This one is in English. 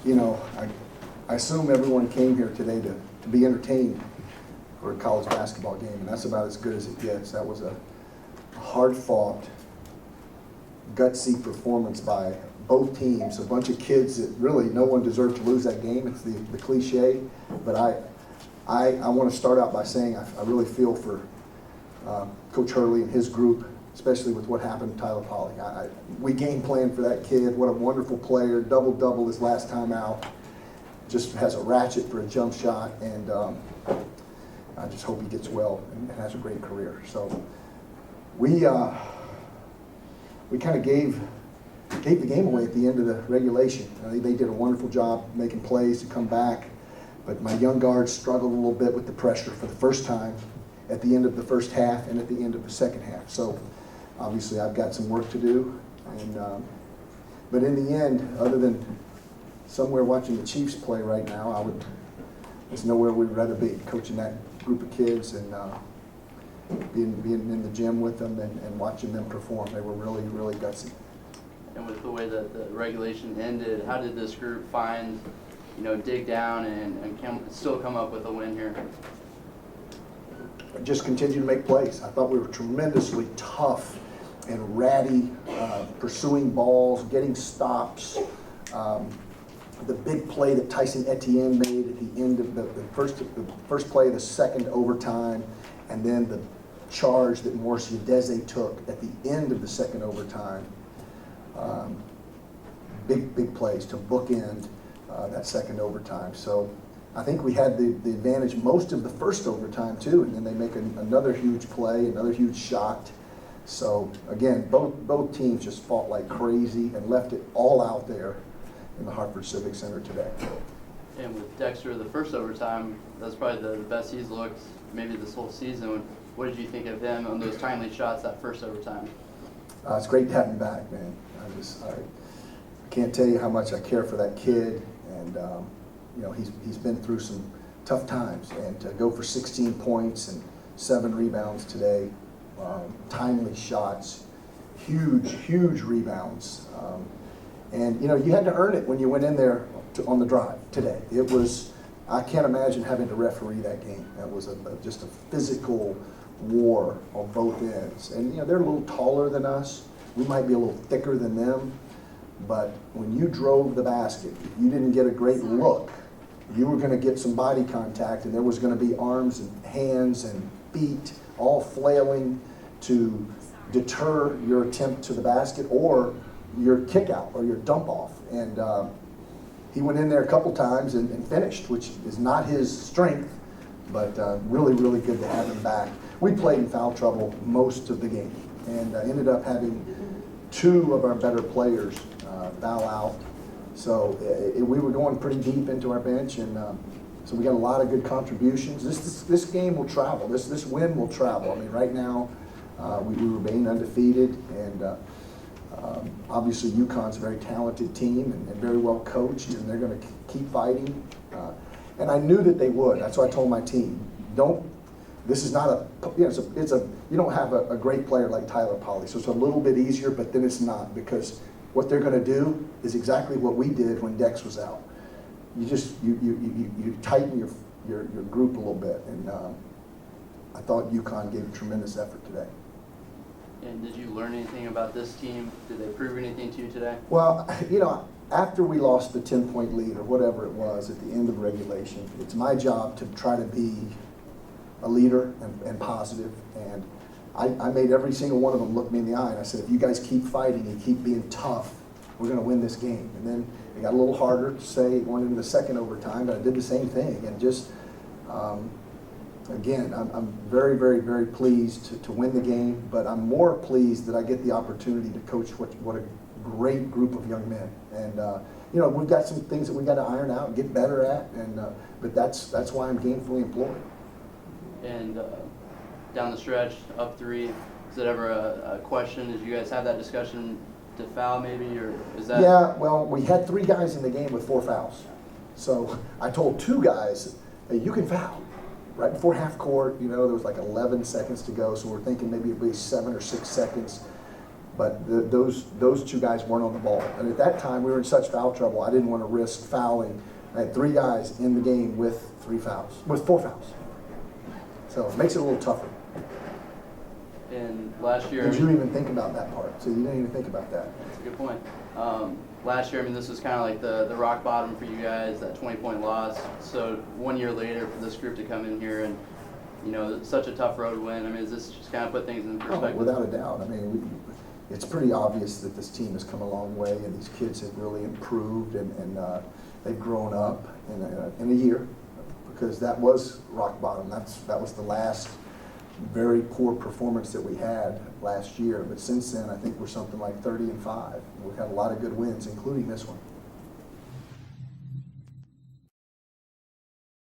you know, I assume everyone came here today to be entertained for a college basketball game, and that's about as good as it gets. That was a hard-fought, gutsy performance by both teams. A bunch of kids that really no one deserved to lose that game. It's the cliche, but I want to start out by saying I really feel for Coach Hurley and his group, especially with what happened to Tyler Polley. We game planned for that kid. What a wonderful player. Double-double his last time out. Just has a ratchet for a jump shot, and I just hope he gets well and has a great career. So we kind of gave the game away at the end of the regulation. They did a wonderful job making plays to come back, but my young guards struggled a little bit with the pressure for the first time at the end of the first half and at the end of the second half. So obviously I've got some work to do, and but in the end, other than somewhere watching the Chiefs play right now, there's nowhere we'd rather be, coaching that group of kids and being in the gym with them and watching them perform. They were really, really gutsy. And with the way that the regulation ended, how did this group dig down and still come up with a win here? Just continue to make plays. I thought we were tremendously tough and ratty, pursuing balls, getting stops. The big play that Tyson Etienne made at the end of the first play of the second overtime, and then the charge that Morris Udeze took at the end of the second overtime. Big plays to bookend that second overtime. So I think we had the advantage most of the first overtime too, and then they make another huge play, another huge shot. So again, both teams just fought like crazy and left it all out there in the Hartford Civic Center today. And with Dexter, the first overtime, that's probably the best he's looked maybe this whole season. What did you think of him on those timely shots that first overtime? It's great to have him back, man. I can't tell you how much I care for that kid, and he's been through some tough times, and to go for 16 points and 7 rebounds today, timely shots, huge rebounds. And you had to earn it when you went in there on the drive today. I can't imagine having to referee that game. That was just a physical war on both ends. And they're a little taller than us. We might be a little thicker than them. But when you drove the basket, if you didn't get a great look, you were going to get some body contact, and there was going to be arms and hands and feet all flailing to deter your attempt to the basket or your kick out or your dump off. And he went in there a couple times and finished, which is not his strength, but really, really good to have him back. We played in foul trouble most of the game and ended up having 2 of our better players foul out. So we were going pretty deep into our bench, and so we got a lot of good contributions. This game will travel. This win will travel. I mean, right now we remain undefeated, and obviously UConn's a very talented team and very well coached, and they're going to keep fighting. And I knew that they would. That's why I told my team, this is not you don't have a great player like Tyler Polley, so it's a little bit easier, but then it's not, because what they're going to do is exactly what we did when Dex was out. You tighten your group a little bit, and I thought UConn gave a tremendous effort today. And did you learn anything about this team? Did they prove anything to you today? Well, after we lost the 10-point lead or whatever it was at the end of regulation, it's my job to try to be a leader and positive. And I made every single one of them look me in the eye, and I said, if you guys keep fighting and keep being tough, we're going to win this game. And then it got a little harder to say going into the second overtime, but I did the same thing. And just, again, I'm very, very, very pleased to win the game, but I'm more pleased that I get the opportunity to coach what a great group of young men. And we've got some things that we got to iron out and get better at, and but that's why I'm gainfully employed. And down the stretch, up 3, is it ever a question? Did you guys have that discussion to foul maybe, or is that? Yeah, well, we had 3 guys in the game with 4 fouls. So I told 2 guys, hey, you can foul. Right before half court, there was like 11 seconds to go, so we're thinking maybe it'd be 7 or 6 seconds. But those two guys weren't on the ball. And at that time, we were in such foul trouble, I didn't want to risk fouling. I had 3 guys in the game with 4 fouls. So it makes it a little tougher. And last year, Did you even think about that part? So you didn't even think about that. that's a good point. Last year, I mean, this was kind of like the rock bottom for you guys, that 20-point loss. So 1 year later, for this group to come in here and, you know, such a tough road win, I mean, is this just kind of put things in perspective? Oh, without a doubt. I mean, it's pretty obvious that this team has come a long way, and these kids have really improved, and they've grown up in a year, because that was rock bottom. That was the last very poor performance that we had last year. But since then, I think we're something like 30-5. We've had a lot of good wins, including this one.